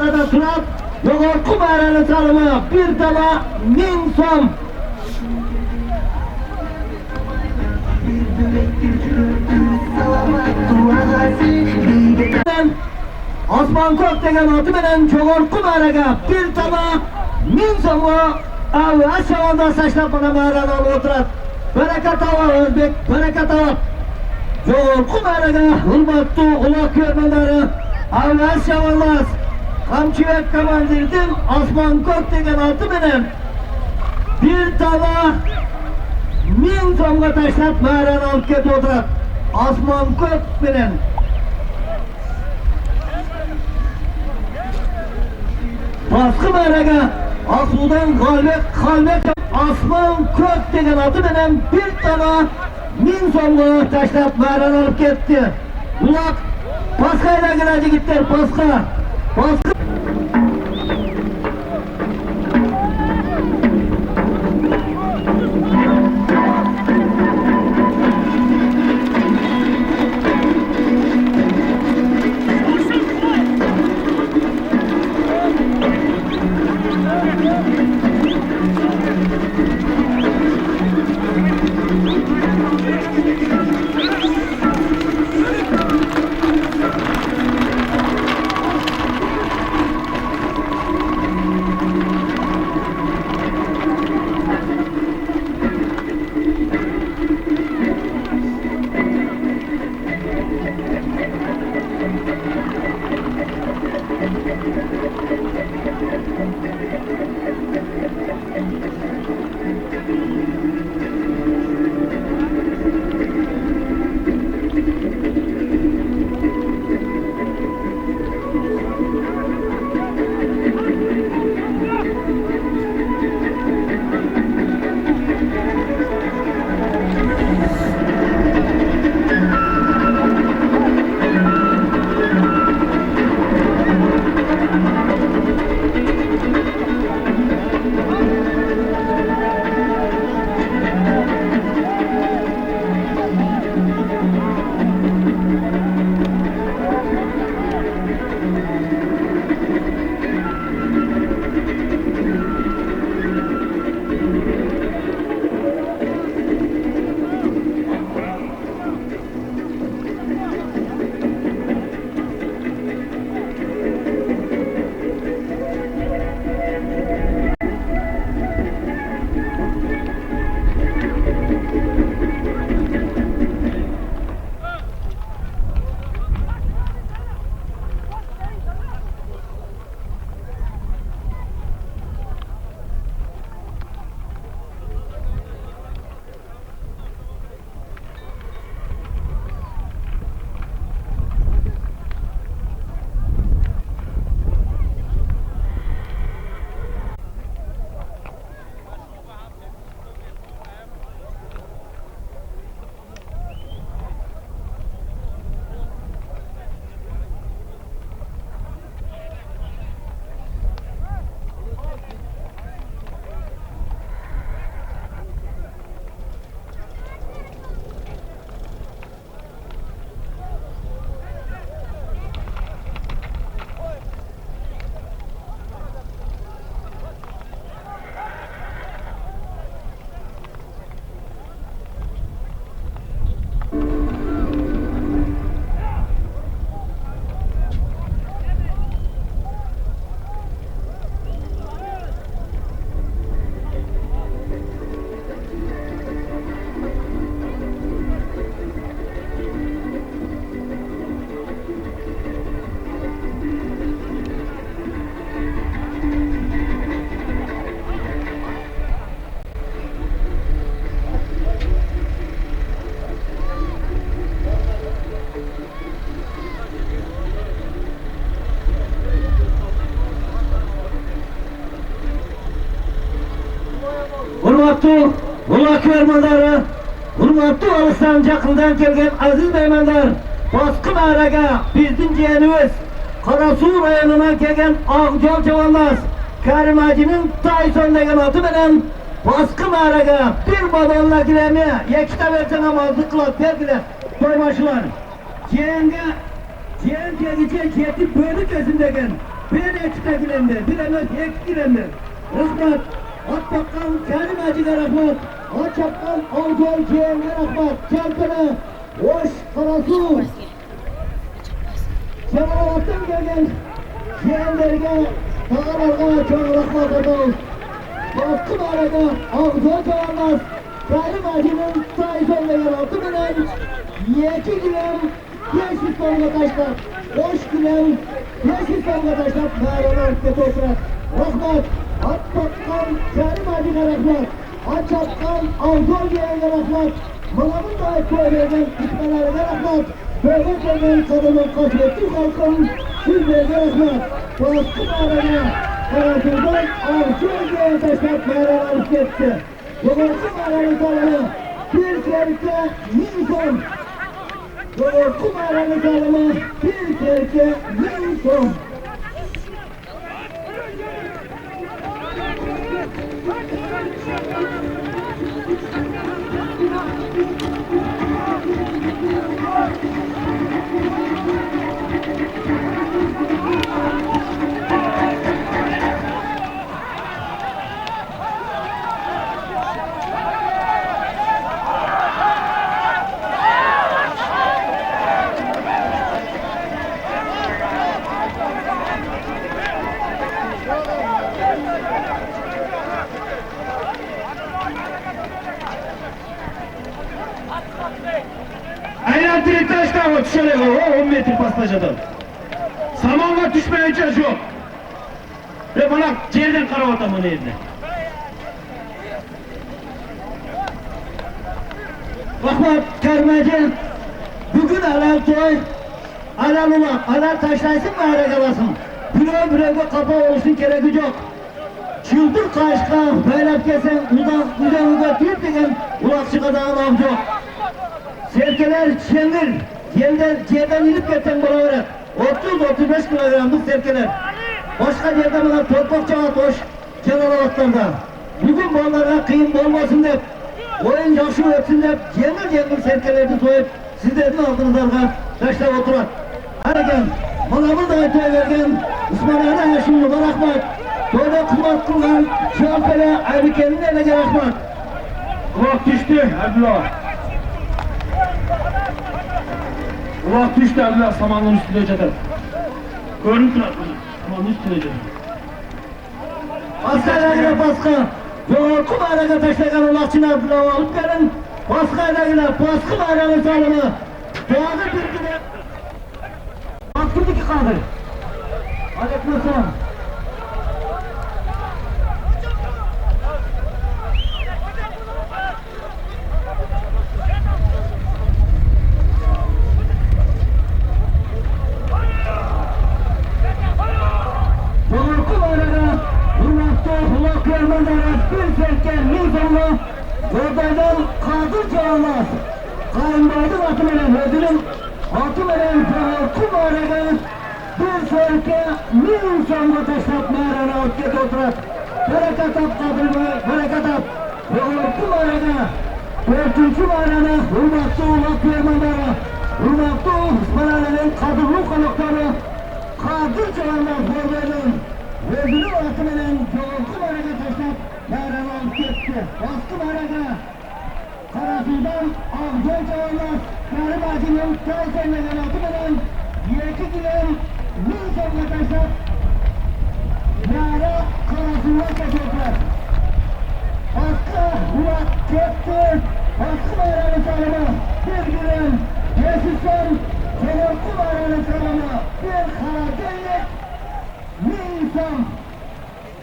marada turab, Yo'g'orqi marani salimi bir tama 1000 so'm. Osmon ko'k degan oti bilan Yo'g'orqi maraga bir tama 1000 so'mga avval savoldan tashlab mana marani olib o'tiradi. Baraka tava o'zbek, baraka tava. Yo'g'orqi maraga hurmatli uloq ko'rmalari avval savolmas. Qamchiyak komandirdim Osmon ko'k degan oti bilan bir tava 1000 so'mga tashlab marani olib ketib o'tiradi. Osmon ko'k bilan Boshqa maraga Oqsudan G'olbek Osmon ko'k degan oti bilan bir tava 1000 so'mga tashlab marani olib ketdi. Uloq Pasqaydagi yigitlar Pasqa hurmatli uloq ko'rmalari, hurmatli olisdan yaqindan kelgan aziz mehmonlar, boshqa maraga bizning jiyanimiz Qorasuv rayonidan kelgan Oqjol javonlar Karimajining Tayson degan oti bilan boshqa maraga bir bodonlarni ikkita versa namozini qilib berdilar. To'ymashilar. Jiyan tegicha ketib bo'lib o'zim degan bir ekte gülendi, bilemez ek gülendi. Rahmat, at bakan Kerim Hacı'na rahmat, at çapkan Avcol Ciğer'e rahmat, Çarpına, hoş Karasu. Cemaattan gelen ciğerlerine, dağlarına çok rahmat edin. Baskı arada Avcol Ciğer'e Kerim Hacı'nın sayısıyla altı bilen 2 gram 500 tonla taşlar, 5 gram 500 tonla taşlar, mağaralar oturak. Rahmat, at bakkan Kerim Hacı'na rahmat, at çapkan Avcol Ciğer'e rahmat, Malamın da köylerden gitmelerine rahmat, köylerden kadının kasvetli halkın sizlerine rahmat, baskı mağarana, Karasu'dan Avcol Ciğer'e taşlar mağaralar gitti. Yoğurtlu mağaranın salımı bir serke 1000 ton. Yoğurtlu mağaranın salımı bir serke 1000 ton. Aylantirip taştan o şöyle 10 metre paslacadan. Samanla düşmeye ihtiyaç yok. Ve bana cerden karavatam onu yerine. Rahmat Kermeci, bugün alal toy, alal ulak, alal taşlaysın mağara kalasın. Büre kapa olsun gereği yok. Çıldır kaşka, beylep kesen, udan deyip degen ulakçı kadağın av yok. Serkeler şengir, yerden inip geten bulaverer. 30-35 kilogramlık serkeler. Başka yerde bana toprak çağa toş, kenar alatlarda. Bugün onlara kıyım olmasın deyip, oyun yaşı ötsün deyip, yengir serkeleri soyup, sizlerin altınızlarga taşlar oturar. Herken, malamı da öteye vergen, Osmanlı'da yaşımlı rahmat, böyle kılmak kılgan, şampele, ayrıkenin eline rahmat. Ulak düştü Abdullah. Ulak düştü Abdullah samanlığın üstünde çatar. Görünüp durar bunu. Samanlığın üstünde çatar. Baskayla baskı, yoğurtlu mağaraga taşlayan ulakçını Abdullah'ı alıp verin. Baskayla baskı mağaranın salımı. Doğadır bir güne. Baktırdı ki kaldır. Aleykümselam. Yoğurtlu mağaraga Ulak vermezlere bir serken Nizam'la Yordaydan kadır çağırmaz. Kayınbaydı atımelen ödülüm atımelen yoğurtlu mağaraga bir serke Nizam'la taşlap mağarana otket oturak. Berekat ap kadırma, berekat ap. Yoğurtlu mağaraga dörtüncü mağarana hurmaktı ulak vermezlere. Hurmaktı Osmanlı'nın kadırlı konukları kadır çağırmaz Yordaydan. Ödülü atımelen yoğurtlu mağaraga taşlap mağarana alıp gitti. Baskı mağaraga Karasu'dan Avcol çağırmaz. Kerim Hacı'nın Kayser'den atımelen 2 kilo Nizam'la taşlap mağara Karasu'na taşıyorlar. Baskı Murat gitti. Baskı mağaranın salımı bir gülen 500 ton. Yoğurtlu mağaranın salımı bir Karadeniz Nizam.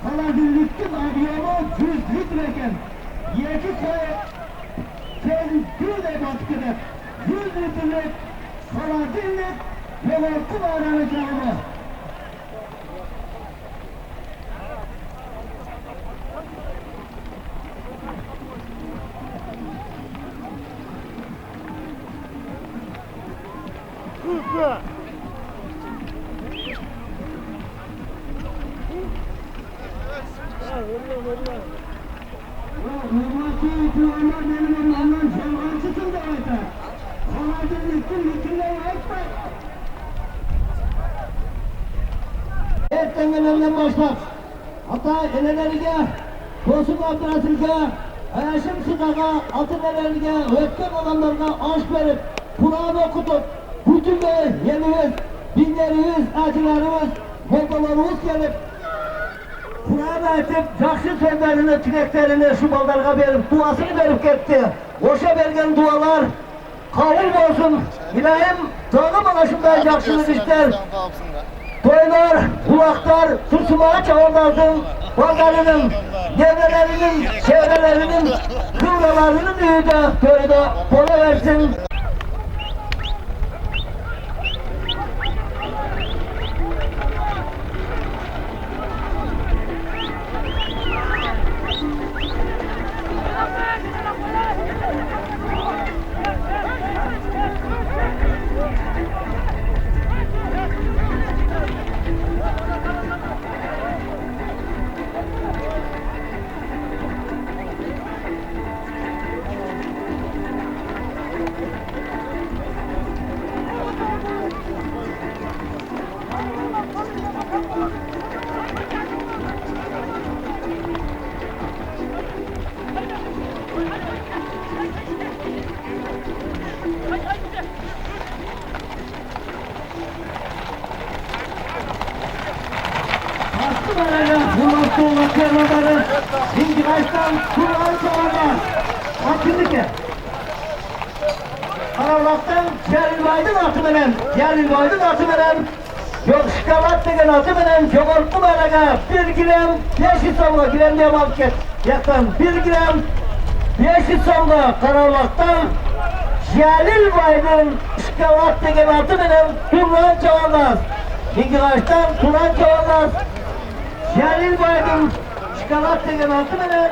Kaladilliktin abiyomu 100 litreken 2 koy kendine batkıdır 100 litrelik kaladillik yoğurtlu mağaranın salımı. Hürmeti itibarlar benim ondan şemansızın da ayta. Kaladilliktin litrine aytma. ertengelerinden başlap ata enelerine, Tosun Abdurasıl'ga, Ayaşım Sıdak'a, atınelerine, ötken olanlarına aş verip, Kur'an okutup, bütün yerimiz, dinlerimiz, acılarımız, modalarımız gelip, Kur'an aytip, жақсы sözlerini, tileklerini şu ballarga verip, duasını verip gitti. Oşa bergen dualar kabul olsun. İlahim, dağım alaşımda жақсılık ister. Toylar, kulaklar, tırtımağa çağırlardım. Ballarının, devrelerinin, çevrelerinin, kıvralarının büyüdü. Köyde bola versin. Kur'an'ları şimdi baştan Kur'an çalarlar. Hakimlikle. Aralıktan Celil atı veren, Celil atı veren, yok şikalat degen atı veren, Jogorku Baraga 1 gram 500 somga giren diye balket. Yaktan 1 gram 500 somga Kararlak'tan Celil Baydın şikalat degen atı veren Kur'an çalarlar. Şimdi baştan Kur'an çalarlar. Celil Baydın şikalat degen atı veren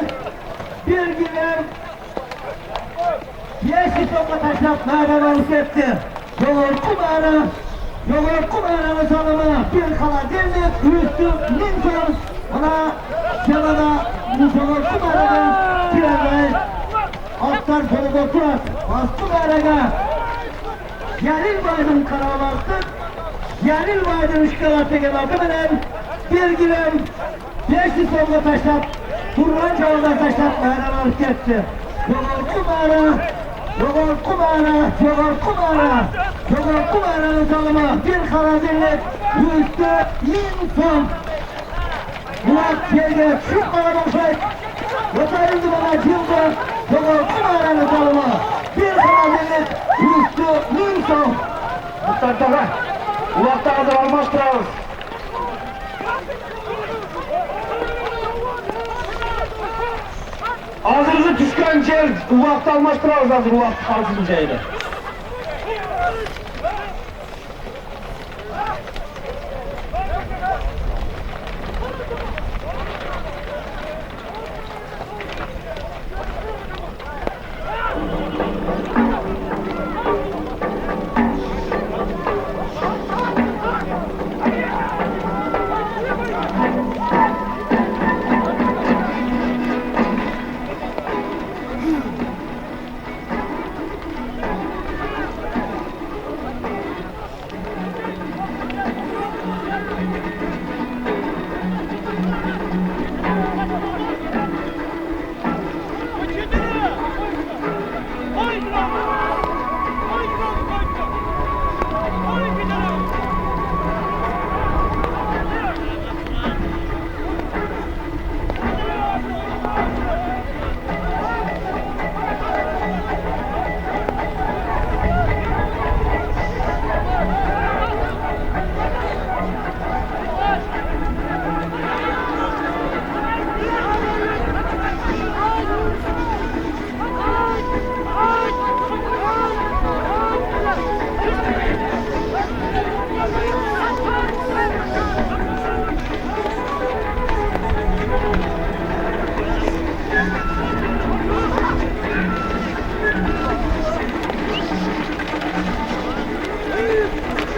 1 gram 500 somga taşlap mağara alıp etti. Jogorku Bara'nın salımı bir kala derdik, üstü Lincoln. Ona çalada bu Jogorku Bara'nın biraz alttan soluda turat. Bastı Bara'ga. Celil Baydın kararlattı. Celil Baydın şikalat degen atı veren 1 gram 500 somga taşlap Kur'an çalada taşlap mağara alıp etti. Jogorku Bara'nın salımı bir karadirlik üstü Lincoln. Murat yerge şu kalabalık Rotayıldı bana cildi. Jogorku Bara'nın salımı bir karadirlik üstü Lincoln. Muhtar Toga, uloqda hozir almashtiramiz. Hozirgi tushgan yer uloqda almashtiramiz, hozir uloq qolsin joyida.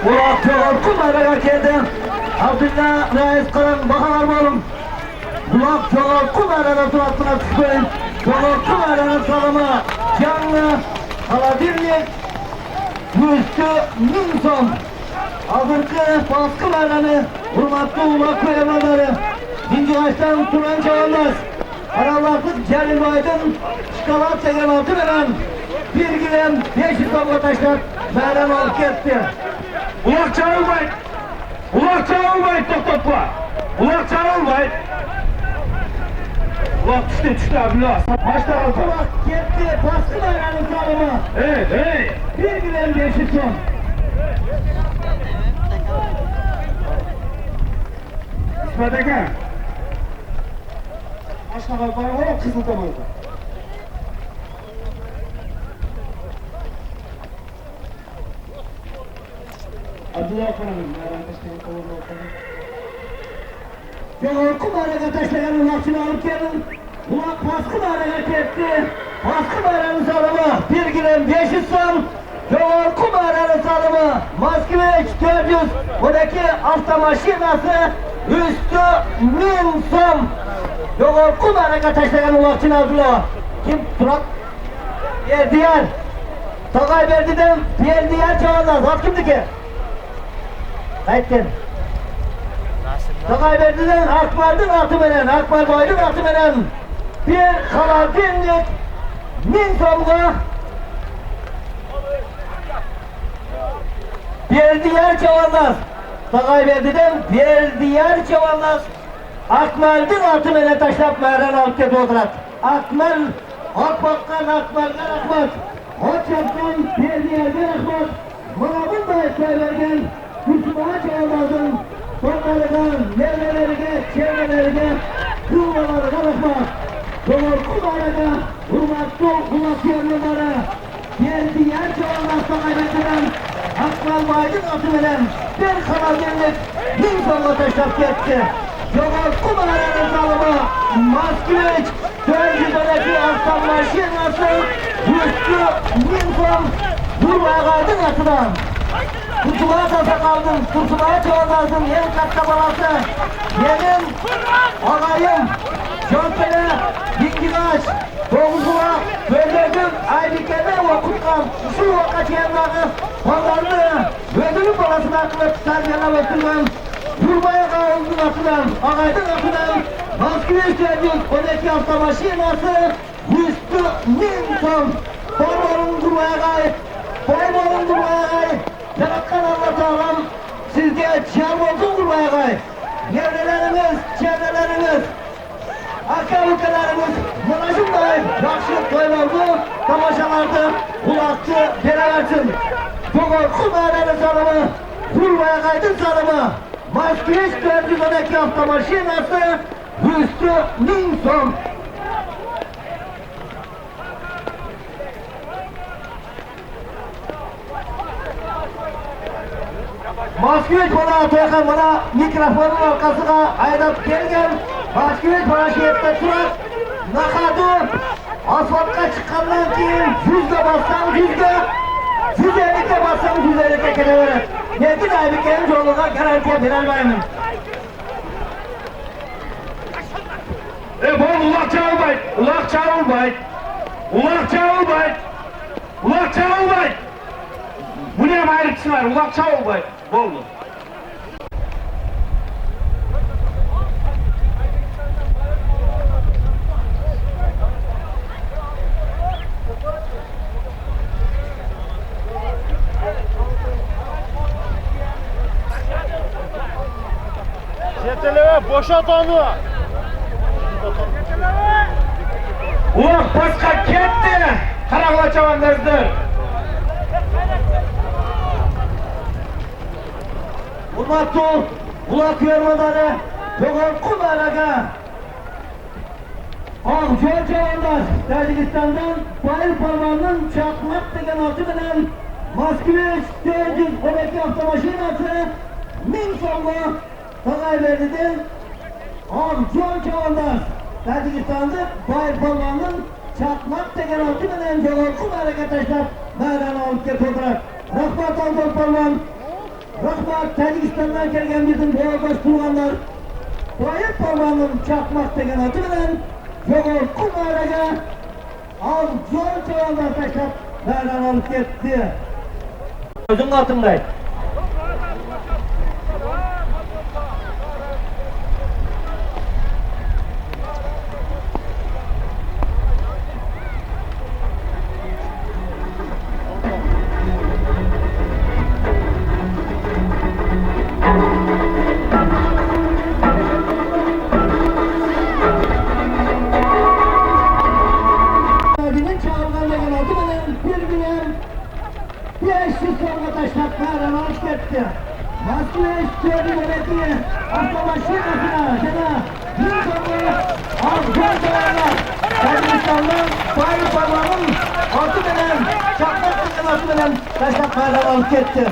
Uloq Jogorku Bara'ga keldi. Abdulla Reis Qaran bahalar bo'lin. Uloq Jogorku Bara'da turatına tushmayın. Jogorku Bara'nın salımı canlı kaladirlik üstü Lincoln. Hazırki baskı Bara'nı hurmatli ulak ko'rganlari, Dinjiğaç'tan Turan Çavandaz, Aralaklık Celil Baydın, Şikalat Çeken altı veren, bir giren 500 damla taşlar meydan alıp gitti. Ulak çağırmayın. Ulak çağırmayın toktopla. Ulak çağırmayın. Ulak düştü Abdullah. Başta kaldı. Ulak gitti, baskı bayrağının salımı. Hey. Bir giren 500 son. İsmet Ege. Başta kaldı. Bana kızıl damarda. Abdullah Efendim. Yol kumarına taşlayan ulakçını alıp gelin. Ulak baskı hareket etti. Baskı bayrağının salımı. Bir giren 500 son. Yol kumarının salımı. Moskviç 400. Buradaki avtomaşinası. Üstü 1000 son. Yol kumarına taşlayan ulakçını aldılar. Kim? Turak? Diğer. Tokay Berdi'den diğer çağırlar. Zat kimdi ki? Kaçtın. Tokay Berdi'den Akbar'dan altı veren, Akbar Boy'dan altı veren bir kalan binlik 1000 somga bir diğer çavallar. Tokay Berdi'den bir diğer çavallar Akbar'dan altı veren taşlap veren altı doldurat. Akbar, Akbak'tan Akbar'dan Akbar. Akçak'tan bir diğerden Akbar. Manavın da söylerken Müslüman'a çavallardan Torbalıdan, yerlerine, çevrelerine, kılmalarına bakmak. Doğru kumarada, hurmatlı kulak yerlileri, diğer çoğunlukta kaybettiren, Akmal Baydın atı veren, bir kanal gelip, bin sonuna taşlap gitti. Doğru kumaranın salımı, Moskviç, 400'deki aslan maşinası, üstü, bin son, vurmaya kaydın atıdan. Kurtuluğa tasa kaldım, kurtuluğa çoğaldım, yeni katta balası, yenim, ağayım, Şömpele, Dingilaç, Doğuzula, Bölgüm, Aybikene ve Kutkan, şu vakat yanları, onlarını, ödülün balasını akıllı tutarcana bakırlan, vurmaya kavundun atıdan, ağaydın atıdan, Moskviç verdik, 12 hafta maşinası, üstü 1000 ton, Borbol'un durmaya gayet, Borbol'un durmaya gayet, Yaratkan Allah'tan sizce çarmıhın durmaya gayet, yerleriniz, çevreleriniz, akavukalarımız, Mulaşım dayım, yakışık koymalı, tamaşalarda, ulaktı, berabersin. Bugün kumarları salımı, vurmaya kaydın salımı, Moskviç 412 hafta maşinası, üstü 1000 son. Moskviç bana toygan bana mikrofonun arkasına aydap gelgen. Moskviç bana şehirde turar. Nakadı asfaltka çıkandan keyin 100'de bassam 100'de, 150'de bassam 150'de kere verir. Yekin Aybike'nin yoluna garantiye verelmeyim. Bol ulak çağırmayın. Ulak çağırmayın. Ulak çağırmayın. Ulak çağırmayın. Bu ne ayrıkçı var? Ulak çağırmayın. Bollu. Yeteleme boşalt onu. Ulak paska ketdi. Qaraqla çavandazdır. Hurmatlı ulak yormaları, Doğan Kumaraga, Ağzör Çavandaz, Tacikistan'dan Bayır Parmağı'nın çakmak degen atı bilen Moskviç 412 hafta maşinası 1000 sonla Tokay Berdi'den Ağzör Çavandaz, Tacikistan'da Bayır Parmağı'nın çakmak degen atı bilen Doğan Kumaraga taşlap meydan alıp getirdilər. Rahmat Ağzör Parmağı'nın Rahmat Tacikistan'dan kelgen bizim boğabaş turganlar Bayır Parmağı'nın çakmak degen atı bilen Jogor Kumaraga Ağzör Çavandaz taşlap meydan alıp gitti. Özün altındaydı. taşlap maydana alıp gitti.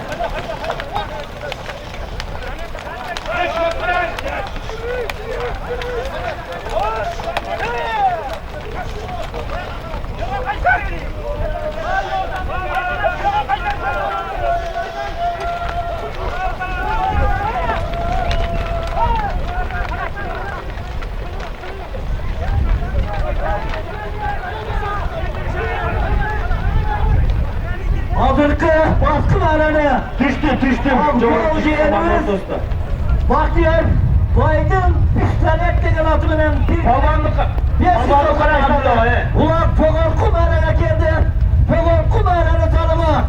Hazırkı baskı alanı. Düştüm. Avcı yerimiz. Bahtiyar Baydın pistolet degen atımının bir Havanlık karıştırdı. Ulan Pogor Kumara'ya geldi. Pogor Kumara'nın tanımı.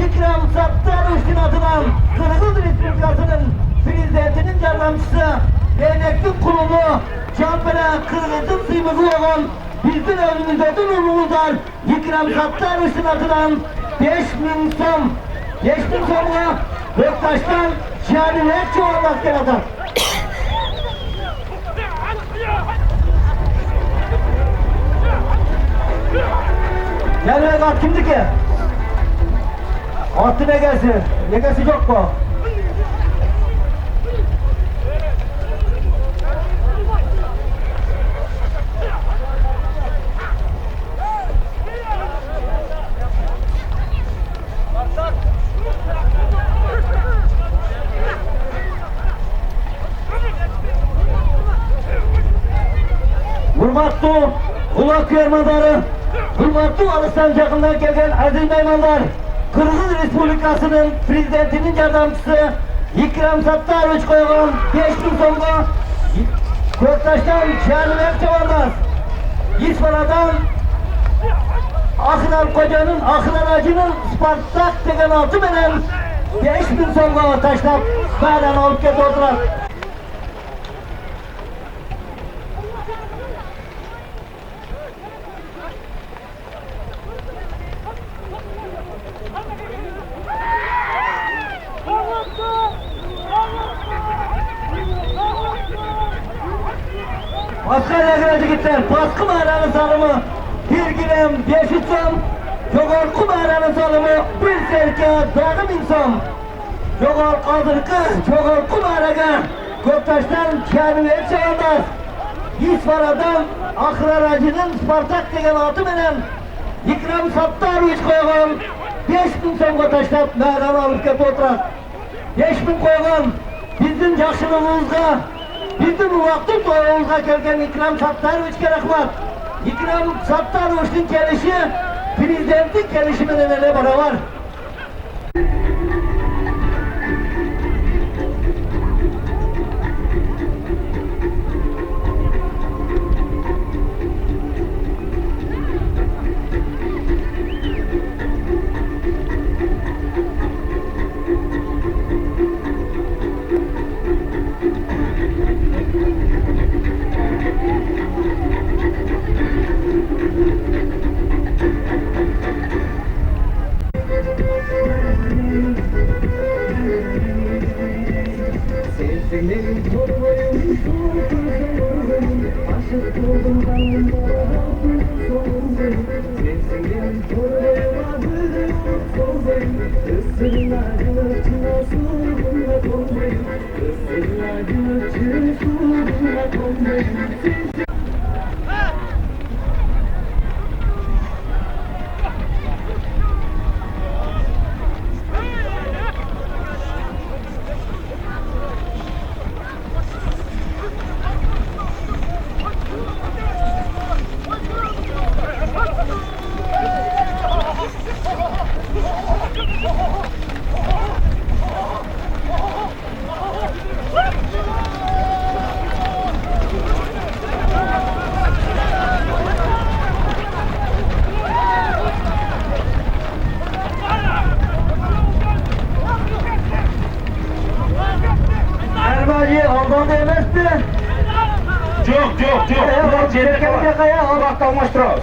İkram Sattar Üstün atılan Kırgız Respublikası'nın prezidentinin yardımcısı Devletlik Kurulu Çampere Kırgız'ın sıyımızı olan bizim önümüzde durumumuzdan İkram Sattar Üstün atılan 5.000 som 5.000 somla Göktaş'tan şehirler çoğalmak atar. Gelmeye bak kimdi ki? Attı ne gelsin? Ne gelsin yok mu? Hurmatlı kulak yermanları, hurmatlı Alışsancak'ından gelen aziz meymanlar, Kırgız Respublikası'nın prezidentinin yardımcısı İkram Sattaroviç koygan 5.000 somga Göktaş'tan şehirler çoğalmaz. İspara'dan Akınar Koca'nın, Akınar Hacı'nın Spartak degen altı menen 5.000 somga taşlap benden alıp get oturar. Askerler gittiler. Baskı mağaranın salımı bir girem 500 som. Jogorku mağaranın salımı bir serke dağım insan. Jogor kazırkı, Jogorku mağaraga Göktaş'tan kârıver çağırmaz. İspara'dan Akırar Hacı'nın Spartak degen atı menen İkram Sattaroviç koygan 5.000 somga taşlap mağaranı alıp kep oturar. 5.000 koygan bizim yaxşılığımızga bizim vakti toyumuzga kelgen İkram Sattaroviç'e rahmat. İkram Sattaroviç'in gelişi prezidentin gelişimine ele beraber. Sevdiğim torbayım, aşık oldum ben sormayım. Sevdiğim torbayım, adım sormayım. Isırlar içine suyuna konmayım. Isırlar içine suyuna konmayım. Ermani aldandı emezdi. Yok. Kulak yerine kaya. Kulak kalmaştırağız.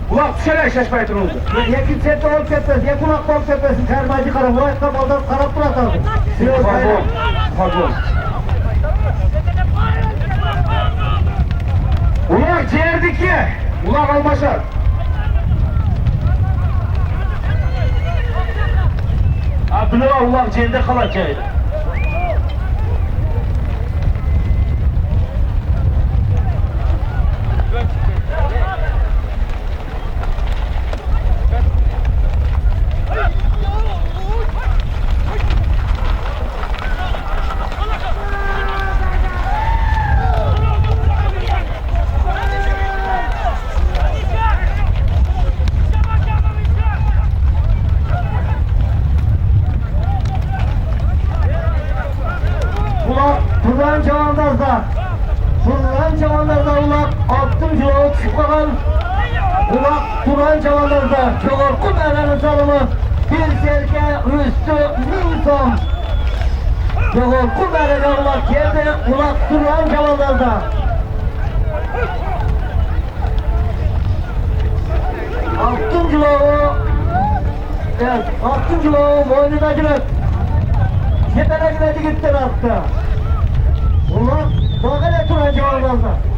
Kulak düşerek şaşmaya duruldu. Yekin sette olup ketmez, ye kulak olup ketmesin. Termacı karı, bu ayakta baldan karap bırakalım. Pardon. Kulak ciğerdeki. Kulak almaşar. Abdullah ulak jelde kalacağıydı. Ulak Turan Çavandaz'da. Turan Çavandaz'da ulak 6. yolu çıkan ulak Turan Çavandaz'da. Çoğurku Meren'in salımı. Bir serke üstü Nilson. Çoğurku Meren'e ulak geldi. Ulak Turan Çavandaz'da. 6. yolu. Evet 6. yolu boynundakini. Yetenekine gitti attı. Ulan Dağı'yla Turan Çavandaz'da.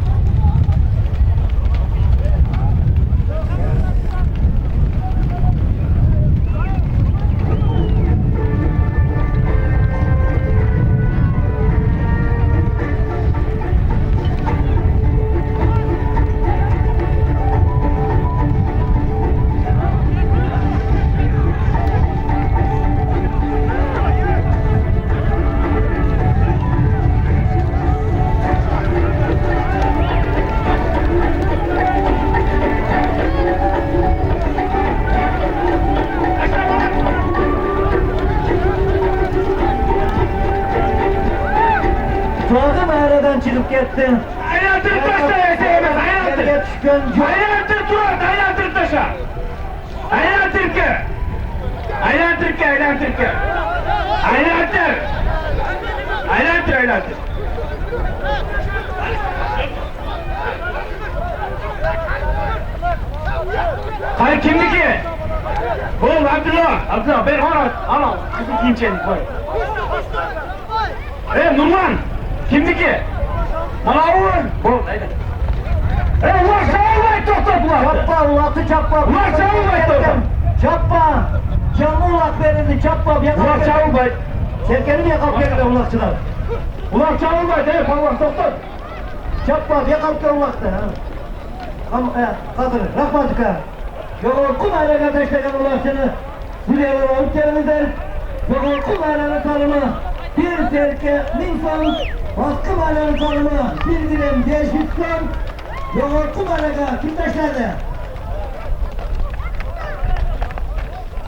Tuğrul mağaradan çıkıp gitti. Ayağıtır taşla yeteyemez, ayağıtır. Geriye çıkan Ayağıtır Turan, ayağıtır taşa. Ayağıtır ki. Ayağıtır ki, ayağıtır ki. Ayağıtır. Ayağıtır, ayağıtır. Hayır kimdi ki? Oğlum Abdullah ben ana kızı giyeceğim koy. Nurman kimdi ki? Bana vurun. Oğlum neydi? Ulan savunmayı topla ulan. Çappa ulatı çappa. Ulan savunmayı topla. Çappa. Canlı ulak verildi çappa. Ulan savunmayı. Serkeni bir kalk verildi ulakçılar. Ulan savunmayı değil Allah topla. Çappa bir kalk ulakta. Ama kadını rakmadık ha. Yoğurku mayra kardeşlerin ulaşını bu devre olup yerimizden Yoğurku mayranın tanımı bir serke Nilson baskı mayranın tanımı bir dilim Deşitson Yoğurku mayraga kim taşladı?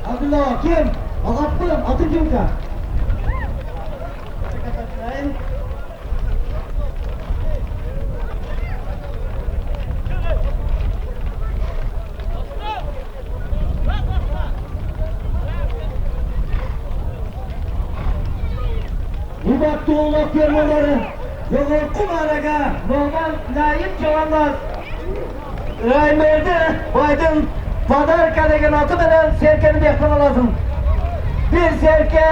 Abdullah kim? Agattı atın kimka? Uzak doğuluk yermeleri Yoğurku mayraga Normal layık çavandaz Rahim verdi Baydın Padar kadegen atı veren serkeni bir yakına lazım. Bir serke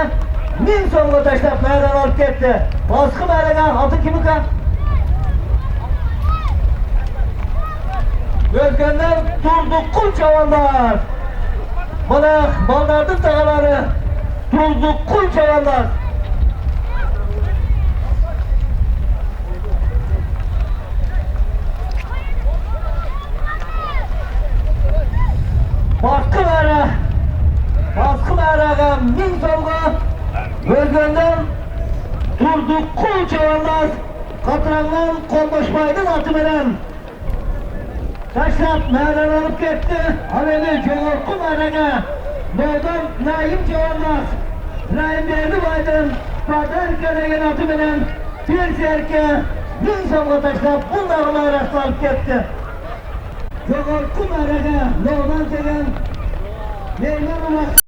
min sonuna taşlap meydan alıp gitti. Baskı meydan atı kimi ka? Gözgönden durduk kul çavanlar. Bana baldardın dağları durduk kul çavanlar. Baskı meraga min solga Gözgönden durduk kul çavanlar. Katırandan kolbaşmaydın atı veren. Taşlap meydan alıp gitti. Alemi Çoğurku meraga Doğdan Naim çavanlar. Naim verdi baydın. Padar kadegen atı veren. Bir serke min solga taşlap bunlarla rastlanıp gitti. Çoğurku meraga Doğdan tegen Meydan olarak